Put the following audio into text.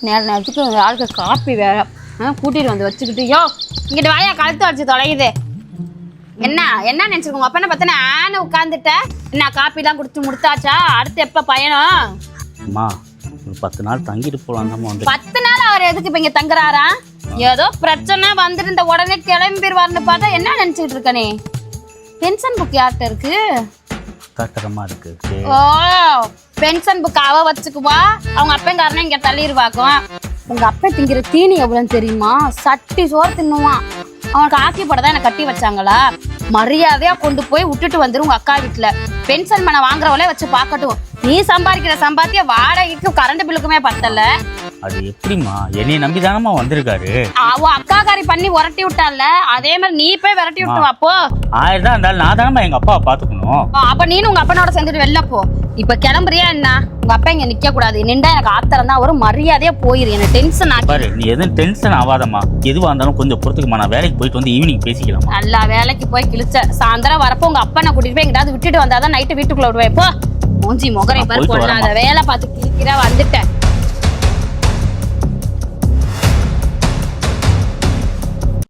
நேரத்துக்கு ஆளுக்கு காப்பி வேற கூட்டிட்டு வந்து வச்சுக்கிட்டு யோ இங்கிட்டு வாயா கழுத்து அடிச்சு தொலையுது. என்ன என்ன நினைச்சிருக்கோங்க அப்ப என்ன பார்த்தா ஆன உட்காந்துட்ட. என்ன காப்பிலாம் குடிச்சு முடித்தாச்சா? அடுத்து எப்ப பயணம்? அம்மா ஒரு 10 நாள் தங்கிட்டு போலாம் தான் வந்து. 10 நாள் அவர் எதுக்கு இப்ப இங்க தங்குறாரா? ஏதோ பிரச்சனை வந்துருந்த உடனே கிளம்பிடுவார்னு பார்த்தா என்ன நினைச்சிட்டு இருக்க நீ? பென்ஷன் புக் யார்கிட்ட இருக்கு? கட்டரமா இருக்கு. ஓ பென்ஷன் புக் அவ வச்சுக்குவா, அவங்க அப்பங்காரனே இங்க தள்ளிடுவாக்கும். உங்க அப்பா திங்கிற தீனி எவ்வளவுன்னு தெரியுமா? சட்டி சோறு தின்னுவான். அவனுக்கு ஆக்கி போடதான் என்ன கட்டி வச்சாங்களா? மரியாதையா கொண்டு போய் விட்டுட்டு வந்துரு உங்க அக்கா வீட்டுல. பென்ஷன் மனை வாங்குறவளே வச்சு பாக்கட்டும். நீ சம்பாதிக்கிற சம்பாத்திய வாடகைக்கும் கரண்ட் பில்லுக்குமே பத்தல. அது எப்படிமா? என்னைய நம்பிதானமா வந்திருக்காரு. அவ அக்காக்காரி பண்ணி உரட்டி விட்டால, அதே மாதிரி நீ போய் விரட்டி விட்டு வாப்போ. 1000 தான் இருந்தாலும் நான் தானமா எங்க அப்பாவை பாத்துக்கணும். அப்ப நீனும் உங்க அப்பனோட சேர்ந்துட்டு வெளில போ. இப்ப கிளம்புறியா என்ன? உங்க அப்பா இங்க நிக்க கூடாது. நின்றா எனக்கு ஆத்திரம் தான் ஒரு மரியாதையா போயிரு. என்ன டென்ஷன் ஆகி பாரு, நீ எதுவும் டென்ஷன் ஆகாதம்மா. எதுவா இருந்தாலும் கொஞ்சம் பொறுத்துக்குமா. நான் வேலைக்கு போயிட்டு வந்து ஈவினிங் பேசிக்கலாம். நல்லா வேலைக்கு போய் கிழிச்ச சாயந்தரம் வரப்போ உங்க அப்பனை கூட்டிட்டு போய் எங்கிட்டாவது விட்டுட்டு வந்தாதான் நைட்டு வீட்டுக்குள்ள விடுவேன். போ மூஞ்சி முகரை பாரு. வேலை பார்த்து கிழிக்கிறா வந்துட்டேன்.